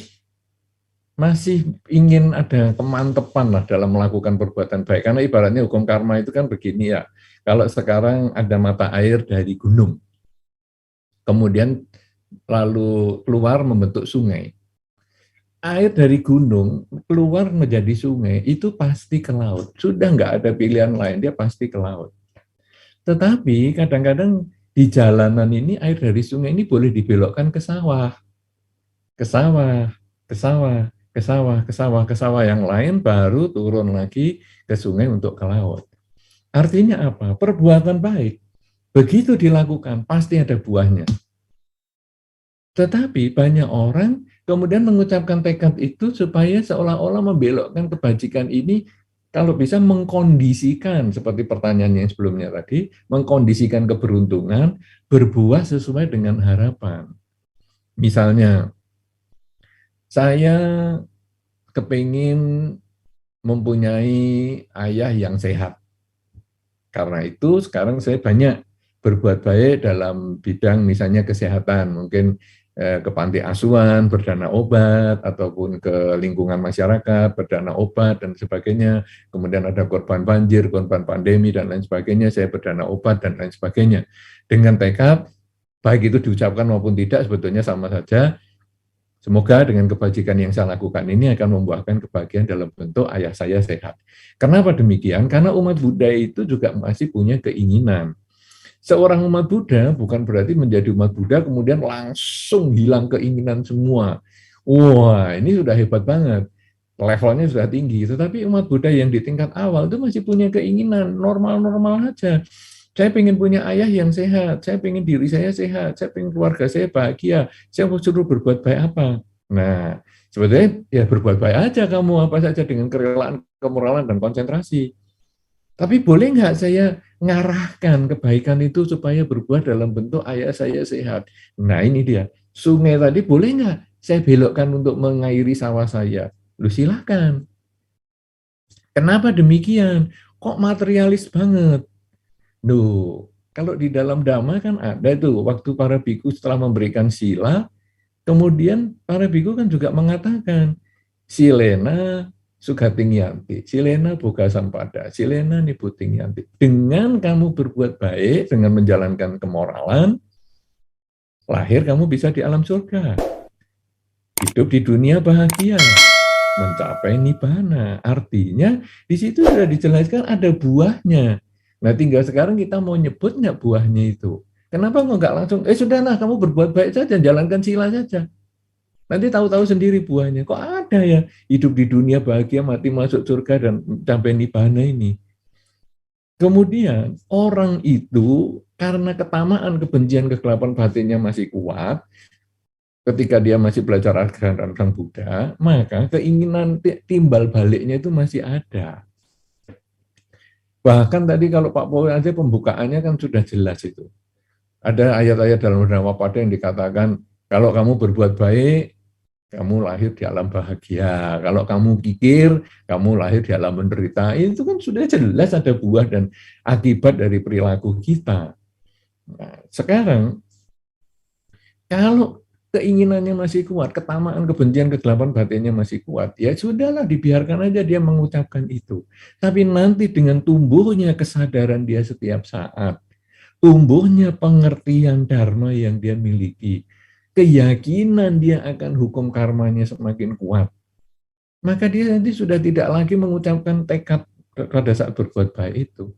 masih ingin ada kemantepan lah dalam melakukan perbuatan baik. Karena ibaratnya hukum karma itu kan begini ya, kalau sekarang ada mata air dari gunung, kemudian lalu keluar membentuk sungai. Air dari gunung keluar menjadi sungai, itu pasti ke laut. Sudah nggak ada pilihan lain, dia pasti ke laut. Tetapi kadang-kadang di jalanan ini air dari sungai ini boleh dibelokkan ke sawah, ke sawah, ke sawah, ke sawah, ke sawah, ke sawah. Yang lain baru turun lagi ke sungai untuk ke laut. Artinya apa? Perbuatan baik. Begitu dilakukan, pasti ada buahnya. Tetapi banyak orang kemudian mengucapkan tekad itu supaya seolah-olah membelokkan kebajikan ini, kalau bisa mengkondisikan, seperti pertanyaan yang sebelumnya tadi, mengkondisikan keberuntungan berbuah sesuai dengan harapan. Misalnya, saya kepingin mempunyai ayah yang sehat. Karena itu sekarang saya banyak berbuat baik dalam bidang misalnya kesehatan, mungkin ke panti asuhan, berdana obat, ataupun ke lingkungan masyarakat, berdana obat, dan sebagainya. Kemudian ada korban banjir, korban pandemi, dan lain sebagainya, saya berdana obat, dan lain sebagainya. Dengan tekad, baik itu diucapkan maupun tidak, sebetulnya sama saja. Semoga dengan kebajikan yang saya lakukan ini akan membuahkan kebahagiaan dalam bentuk ayah saya sehat. Kenapa demikian? Karena umat Buddha itu juga masih punya keinginan. Seorang umat Buddha bukan berarti menjadi umat Buddha kemudian langsung hilang keinginan semua. Wah, ini sudah hebat banget. Levelnya sudah tinggi. Tetapi umat Buddha yang di tingkat awal itu masih punya keinginan normal-normal aja. Saya ingin punya ayah yang sehat, saya ingin diri saya sehat, saya ingin keluarga saya bahagia, saya mau suruh berbuat baik apa. Nah, sebetulnya ya berbuat baik aja kamu apa saja dengan kerelaan, kemoralan, dan konsentrasi. Tapi boleh nggak saya ngarahkan kebaikan itu supaya berbuah dalam bentuk ayah saya sehat. Nah ini dia, sungai tadi boleh nggak saya belokkan untuk mengairi sawah saya? Lu silakan. Kenapa demikian? Kok materialis banget? Duh, kalau di dalam Dhamma kan ada tuh, waktu para biku setelah memberikan sila, kemudian para biku kan juga mengatakan, silena sugating yanti, silena boga sampada, silena niputing yanti. Dengan kamu berbuat baik, dengan menjalankan kemoralan, lahir kamu bisa di alam surga. Hidup di dunia bahagia, mencapai nibbana. Artinya, di situ sudah dijelaskan ada buahnya. Nah, tinggal sekarang kita mau nyebut nggak buahnya itu. Kenapa nggak langsung, sudahlah kamu berbuat baik saja, jalankan sila saja. Nanti tahu-tahu sendiri buahnya. Kok ada ya hidup di dunia bahagia, mati masuk surga, dan sampai nibbana ini. Kemudian orang itu karena ketamaan, kebencian, kegelapan batinnya masih kuat, ketika dia masih belajar ajaran Sang Buddha, maka keinginan timbal baliknya itu masih ada. Bahkan tadi kalau Pak Paul aja pembukaannya kan sudah jelas itu. Ada ayat-ayat dalam Dhammapada yang dikatakan, kalau kamu berbuat baik, kamu lahir di alam bahagia. Kalau kamu kikir, kamu lahir di alam menderita. Itu kan sudah jelas ada buah dan akibat dari perilaku kita. Nah, sekarang, kalau keinginannya masih kuat, ketamaan, kebencian, kegelapan batinnya masih kuat, ya sudahlah, dibiarkan aja dia mengucapkan itu. Tapi nanti dengan tumbuhnya kesadaran dia setiap saat, tumbuhnya pengertian dharma yang dia miliki, keyakinan dia akan hukum karmanya semakin kuat, maka dia nanti sudah tidak lagi mengucapkan tekad pada saat berbuat baik itu.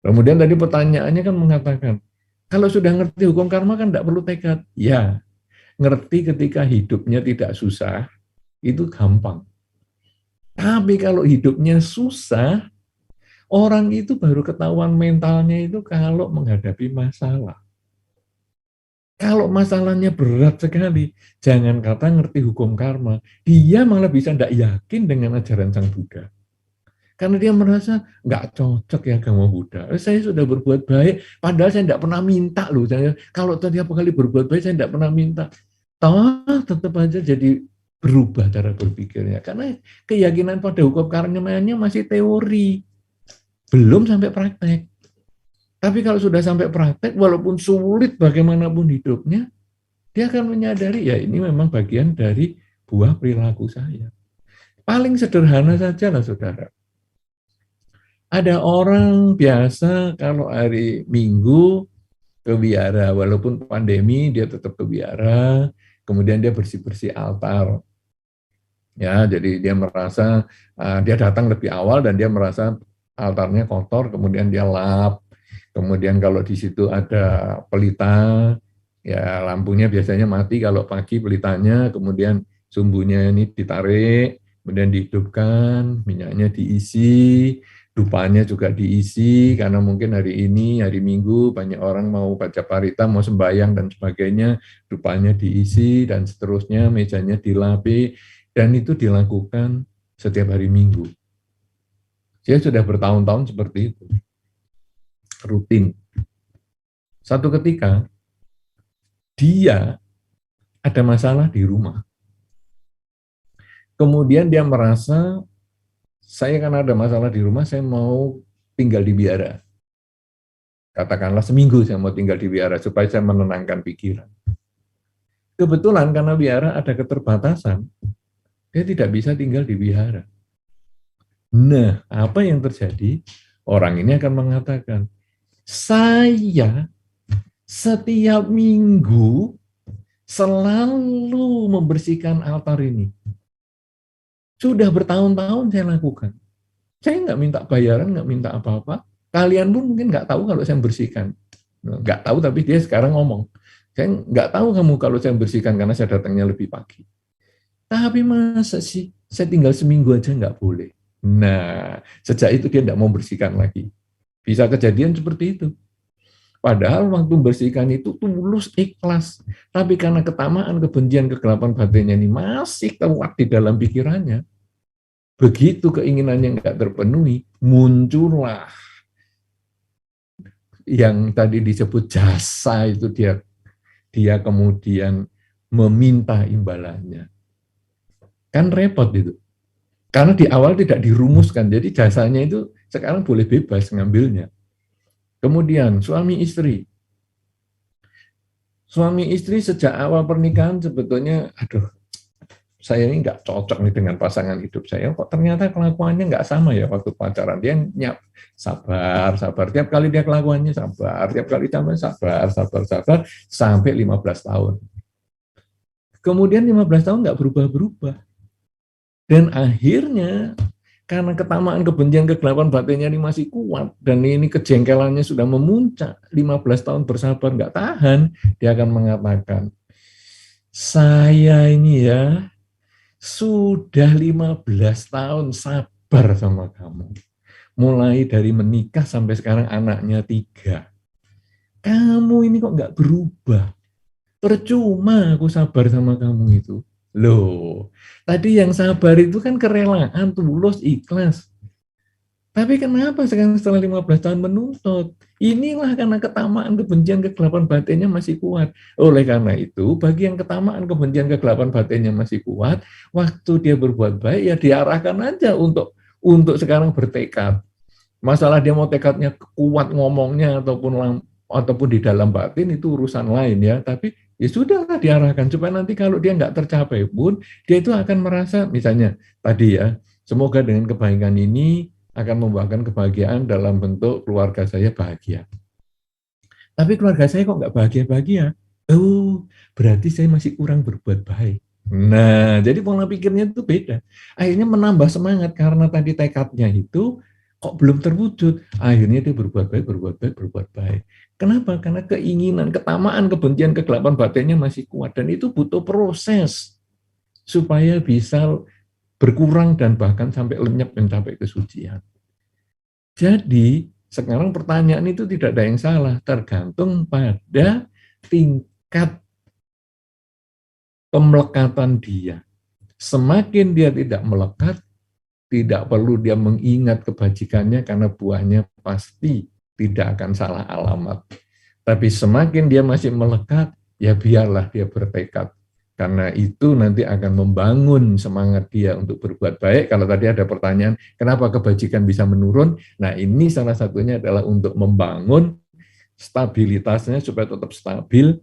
Kemudian tadi pertanyaannya kan mengatakan, kalau sudah ngerti hukum karma kan tidak perlu tekad. Ya, ngerti ketika hidupnya tidak susah, itu gampang. Tapi kalau hidupnya susah, orang itu baru ketahuan mentalnya itu kalau menghadapi masalah. Kalau masalahnya berat sekali, jangan kata ngerti hukum karma, dia malah bisa tidak yakin dengan ajaran Sang Buddha. Karena dia merasa nggak cocok ya agama Buddha. Saya sudah berbuat baik, padahal saya tidak pernah minta loh. Kalau tiap kali berbuat baik, saya tidak pernah minta. Toh tetap aja jadi berubah cara berpikirnya. Karena keyakinan pada hukum karmanya masih teori, belum sampai praktek. Tapi kalau sudah sampai praktek, walaupun sulit bagaimanapun hidupnya, dia akan menyadari ya ini memang bagian dari buah perilaku saya. Paling sederhana saja lah saudara. Ada orang biasa kalau hari Minggu ke wihara, walaupun pandemi dia tetap ke wihara, kemudian dia bersih-bersih altar. Ya, jadi dia merasa dia datang lebih awal dan dia merasa altarnya kotor, kemudian dia lap. Kemudian kalau di situ ada pelita, ya lampunya biasanya mati kalau pagi pelitanya, kemudian sumbunya ini ditarik, kemudian dihidupkan, minyaknya diisi, dupanya juga diisi, karena mungkin hari ini, hari Minggu, banyak orang mau baca parita, mau sembahyang dan sebagainya, dupanya diisi, dan seterusnya, mejanya dilapi, dan itu dilakukan setiap hari Minggu. Saya sudah bertahun-tahun seperti itu, rutin. Satu ketika, dia ada masalah di rumah. Kemudian dia merasa, saya karena ada masalah di rumah, saya mau tinggal di wihara. Katakanlah seminggu saya mau tinggal di wihara, supaya saya menenangkan pikiran. Kebetulan karena wihara ada keterbatasan, dia tidak bisa tinggal di wihara. Nah, apa yang terjadi? Orang ini akan mengatakan, saya setiap minggu selalu membersihkan altar ini. Sudah bertahun-tahun saya lakukan. Saya nggak minta bayaran, nggak minta apa-apa. Kalian pun mungkin nggak tahu kalau saya bersihkan. Nggak tahu, tapi dia sekarang ngomong. Saya nggak tahu kamu kalau saya bersihkan karena saya datangnya lebih pagi. Tapi masa sih saya tinggal seminggu aja nggak boleh. Nah, sejak itu dia nggak mau bersihkan lagi. Bisa kejadian seperti itu. Padahal waktu bersihkan itu tulus, ikhlas. Tapi karena ketamaan, kebencian, kegelapan batinnya ini masih kuat di dalam pikirannya. Begitu keinginannya nggak terpenuhi, muncullah yang tadi disebut jasa itu, dia kemudian meminta imbalannya. Kan repot itu. Karena di awal tidak dirumuskan, jadi jasanya itu sekarang boleh bebas ngambilnya. Kemudian suami istri. Suami istri sejak awal pernikahan sebetulnya, saya ini nggak cocok nih dengan pasangan hidup saya. Kok ternyata kelakuannya nggak sama ya waktu pacaran. Dia sabar. Tiap kali dia kelakuannya sabar. Tiap kali sabar. Sampai 15 tahun. Kemudian 15 tahun nggak berubah-berubah. Dan akhirnya karena ketamaan, kebencian, kegelapan batinnya ini masih kuat, dan ini kejengkelannya sudah memuncak, 15 tahun bersabar, nggak tahan, dia akan mengatakan, saya ini ya, sudah 15 tahun sabar sama kamu. Mulai dari menikah sampai sekarang anaknya 3. Kamu ini kok nggak berubah. Percuma aku sabar sama kamu itu. Loh, tadi yang sabar itu kan kerelaan, tulus, ikhlas. Tapi kenapa sekarang setelah 15 tahun menuntut? Inilah karena ketamaan, kebencian, kegelapan batinnya masih kuat. Oleh karena itu, bagi yang ketamaan, kebencian, kegelapan batinnya masih kuat, waktu dia berbuat baik, ya diarahkan aja untuk sekarang bertekad. Masalah dia mau tekadnya kuat ngomongnya ataupun di dalam batin itu urusan lain ya. Tapi ya sudahlah diarahkan supaya nanti kalau dia nggak tercapai pun dia itu akan merasa, misalnya tadi ya, semoga dengan kebaikan ini akan membawakan kebahagiaan dalam bentuk keluarga saya bahagia. Tapi keluarga saya kok nggak bahagia-bahagia? Oh, berarti saya masih kurang berbuat baik. Nah, jadi pola pikirnya itu beda. Akhirnya menambah semangat karena tadi tekadnya itu kok belum terwujud. Akhirnya dia berbuat baik. Kenapa? Karena keinginan, ketamaan, kebencian, kegelapan batinnya masih kuat. Dan itu butuh proses supaya bisa berkurang dan bahkan sampai lenyap mencapai kesucian. Jadi, sekarang pertanyaan itu tidak ada yang salah. Tergantung pada tingkat pemelekatan dia. Semakin dia tidak melekat, tidak perlu dia mengingat kebajikannya karena buahnya pasti tidak akan salah alamat. Tapi semakin dia masih melekat, ya biarlah dia bertekad. Karena itu nanti akan membangun semangat dia untuk berbuat baik. Kalau tadi ada pertanyaan, kenapa kebajikan bisa menurun? Nah, ini salah satunya adalah untuk membangun stabilitasnya supaya tetap stabil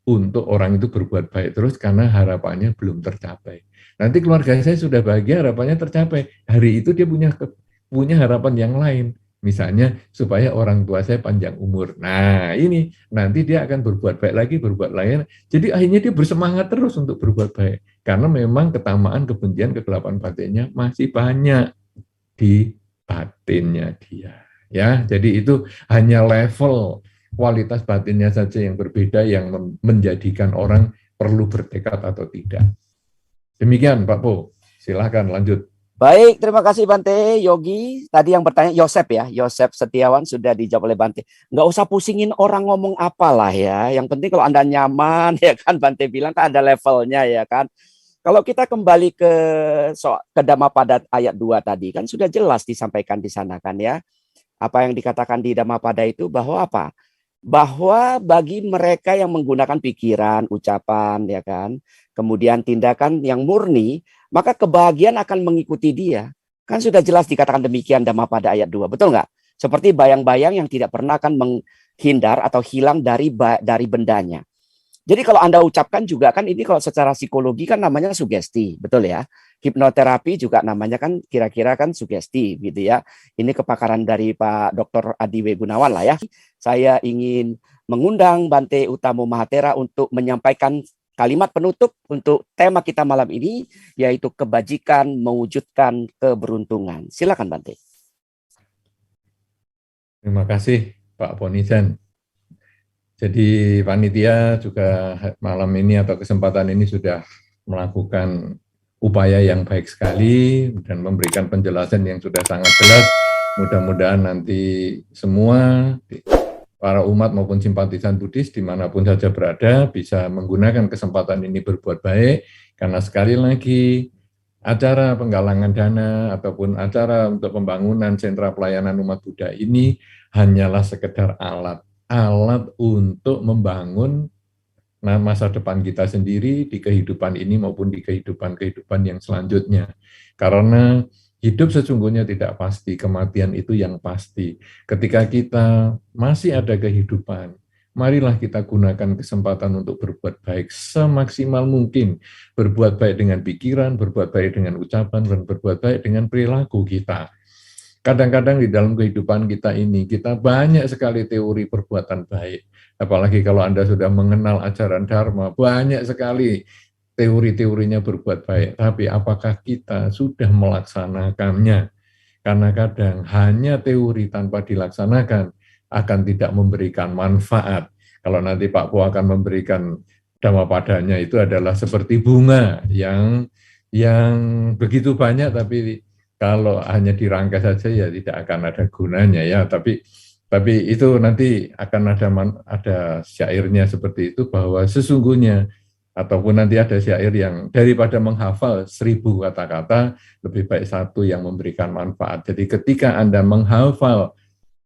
untuk orang itu berbuat baik terus karena harapannya belum tercapai. Nanti keluarga saya sudah bahagia, harapannya tercapai. Hari itu dia punya harapan yang lain. Misalnya supaya orang tua saya panjang umur. Nah ini nanti dia akan berbuat baik lagi, berbuat lain. Jadi akhirnya dia bersemangat terus untuk berbuat baik. Karena memang ketamaan, kebencian, kegelapan batinnya masih banyak di batinnya dia. Ya, jadi itu hanya level kualitas batinnya saja yang berbeda yang menjadikan orang perlu bertekad atau tidak. Demikian Pak Po, silahkan lanjut. Baik, terima kasih Bante Yogi. Tadi yang bertanya Yosep ya, Yosep Setiawan sudah dijawab oleh Bante. Nggak usah pusingin orang ngomong apalah ya. Yang penting kalau Anda nyaman ya kan, Bante bilang kan ada levelnya ya kan. Kalau kita kembali ke Dhammapada ayat 2 tadi kan sudah jelas disampaikan di sana kan ya. Apa yang dikatakan di Dhammapada itu bahwa apa? Bahwa bagi mereka yang menggunakan pikiran, ucapan ya kan, kemudian tindakan yang murni, maka kebahagiaan akan mengikuti dia. Kan sudah jelas dikatakan demikian Dhammapada ayat 2, betul nggak? Seperti bayang-bayang yang tidak pernah akan menghindar atau hilang dari bendanya. Jadi kalau Anda ucapkan juga kan ini kalau secara psikologi kan namanya sugesti, betul ya. Hipnoterapi juga namanya kan kira-kira kan sugesti gitu ya. Ini kepakaran dari Pak Dr. Adi W. Gunawan lah ya. Saya ingin mengundang Bante Utamo Mahatera untuk menyampaikan kalimat penutup untuk tema kita malam ini, yaitu kebajikan mewujudkan keberuntungan. Silakan Bante. Terima kasih Pak Ponisen. Jadi panitia juga malam ini atau kesempatan ini sudah melakukan upaya yang baik sekali dan memberikan penjelasan yang sudah sangat jelas. Mudah-mudahan nanti semua para umat maupun simpatisan Buddhis dimanapun saja berada bisa menggunakan kesempatan ini berbuat baik, karena sekali lagi acara penggalangan dana ataupun acara untuk pembangunan sentra pelayanan umat Buddha ini hanyalah sekedar alat untuk membangun masa depan kita sendiri di kehidupan ini maupun di kehidupan yang selanjutnya. Karena hidup sesungguhnya tidak pasti, kematian itu yang pasti. Ketika kita masih ada kehidupan, marilah kita gunakan kesempatan untuk berbuat baik semaksimal mungkin. Berbuat baik dengan pikiran, berbuat baik dengan ucapan, dan berbuat baik dengan perilaku kita. Kadang-kadang di dalam kehidupan kita ini, kita banyak sekali teori perbuatan baik. Apalagi kalau Anda sudah mengenal ajaran Dharma, banyak sekali teori-teorinya berbuat baik. Tapi apakah kita sudah melaksanakannya? Karena kadang hanya teori tanpa dilaksanakan akan tidak memberikan manfaat. Kalau nanti Pak Po akan memberikan Dhammapadanya itu adalah seperti bunga yang begitu banyak, tapi kalau hanya dirangkai saja ya tidak akan ada gunanya ya. Tapi itu nanti akan ada syairnya seperti itu, bahwa sesungguhnya ataupun nanti ada syair yang daripada menghafal 1000 kata-kata, lebih baik satu yang memberikan manfaat. Jadi ketika Anda menghafal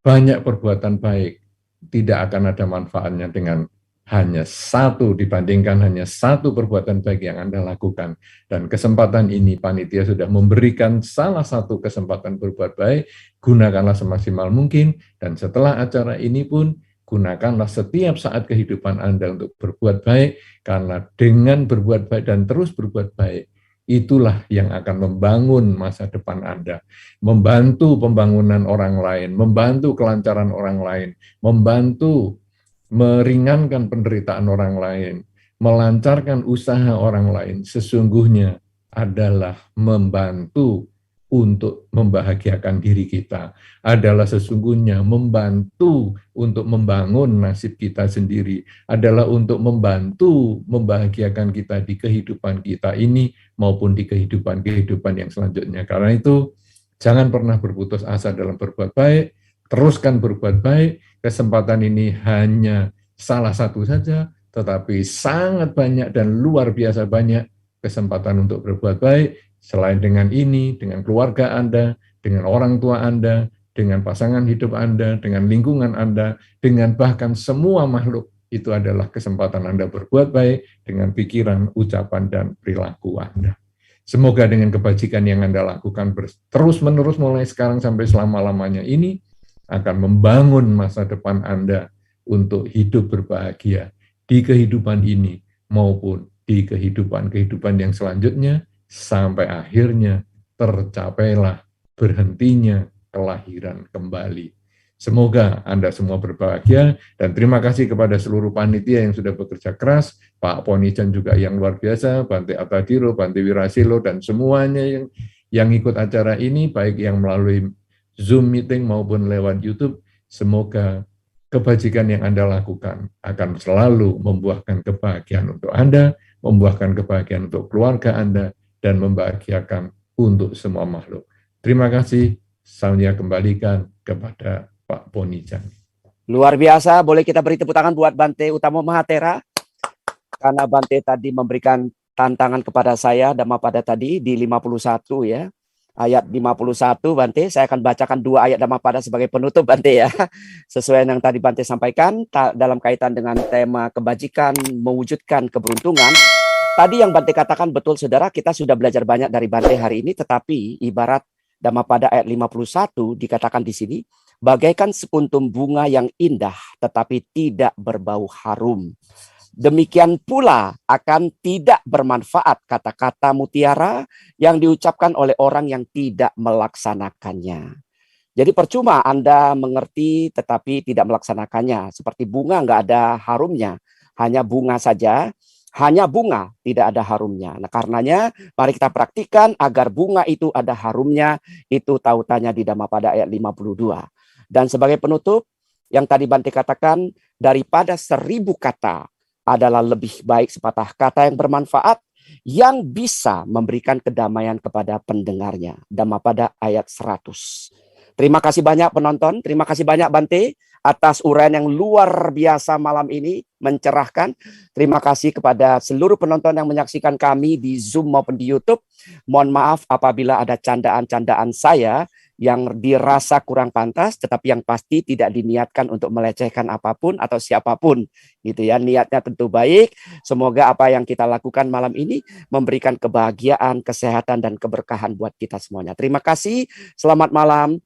banyak perbuatan baik, tidak akan ada manfaatnya dengan hanya satu, dibandingkan hanya satu perbuatan baik yang Anda lakukan. Dan kesempatan ini panitia sudah memberikan salah satu kesempatan berbuat baik, gunakanlah semaksimal mungkin, dan setelah acara ini pun gunakanlah setiap saat kehidupan Anda untuk berbuat baik, karena dengan berbuat baik dan terus berbuat baik, itulah yang akan membangun masa depan Anda, membantu pembangunan orang lain, membantu kelancaran orang lain, membantu meringankan penderitaan orang lain, melancarkan usaha orang lain, sesungguhnya adalah membantu untuk membahagiakan diri kita, adalah sesungguhnya membantu untuk membangun nasib kita sendiri, adalah untuk membantu membahagiakan kita di kehidupan kita ini maupun di kehidupan yang selanjutnya. Karena itu, jangan pernah berputus asa dalam berbuat baik, teruskan berbuat baik. Kesempatan ini hanya salah satu saja, tetapi sangat banyak dan luar biasa banyak kesempatan untuk berbuat baik. Selain dengan ini, dengan keluarga Anda, dengan orang tua Anda, dengan pasangan hidup Anda, dengan lingkungan Anda, dengan bahkan semua makhluk, itu adalah kesempatan Anda berbuat baik dengan pikiran, ucapan, dan perilaku Anda. Semoga dengan kebajikan yang Anda lakukan terus-menerus mulai sekarang sampai selama-lamanya ini, akan membangun masa depan Anda untuk hidup berbahagia di kehidupan ini maupun di kehidupan yang selanjutnya, sampai akhirnya tercapailah berhentinya kelahiran kembali. Semoga Anda semua berbahagia, dan terima kasih kepada seluruh panitia yang sudah bekerja keras, Pak Ponijan juga yang luar biasa, Bante Atadiro, Bante Wirasilo, dan semuanya yang ikut acara ini, baik yang melalui Zoom meeting maupun lewat YouTube. Semoga kebajikan yang Anda lakukan akan selalu membuahkan kebahagiaan untuk Anda, membuahkan kebahagiaan untuk keluarga Anda, dan membahagiakan untuk semua makhluk. Terima kasih, saya kembalikan kepada Pak Ponijan. Luar biasa, boleh kita beri tepuk tangan buat Bante Utama Mahatera, karena Bante tadi memberikan tantangan kepada saya Dhammapada tadi di 51 ya. Ayat 51 Bante, saya akan bacakan 2 ayat Dhammapada sebagai penutup Bante ya. Sesuai yang tadi Bante sampaikan dalam kaitan dengan tema kebajikan mewujudkan keberuntungan. Tadi yang Bante katakan betul saudara, kita sudah belajar banyak dari Bante hari ini, tetapi ibarat Dhammapada ayat 51 dikatakan di sini, bagaikan sekuntum bunga yang indah tetapi tidak berbau harum. Demikian pula akan tidak bermanfaat kata-kata mutiara yang diucapkan oleh orang yang tidak melaksanakannya. Jadi percuma Anda mengerti tetapi tidak melaksanakannya. Seperti bunga nggak ada harumnya, hanya bunga saja. Hanya bunga, tidak ada harumnya. Nah, karenanya mari kita praktikkan agar bunga itu ada harumnya. Itu tautannya di Dhammapada ayat 52. Dan sebagai penutup, yang tadi Bante katakan, daripada 1000 kata adalah lebih baik sepatah kata yang bermanfaat, yang bisa memberikan kedamaian kepada pendengarnya. Dhammapada ayat 100. Terima kasih banyak penonton, terima kasih banyak Bante atas uraian yang luar biasa malam ini, mencerahkan. Terima kasih kepada seluruh penonton yang menyaksikan kami di Zoom maupun di YouTube. Mohon maaf apabila ada candaan-candaan saya yang dirasa kurang pantas, tetapi yang pasti tidak diniatkan untuk melecehkan apapun atau siapapun, gitu ya. Niatnya tentu baik. Semoga apa yang kita lakukan malam ini memberikan kebahagiaan, kesehatan, dan keberkahan buat kita semuanya. Terima kasih. Selamat malam.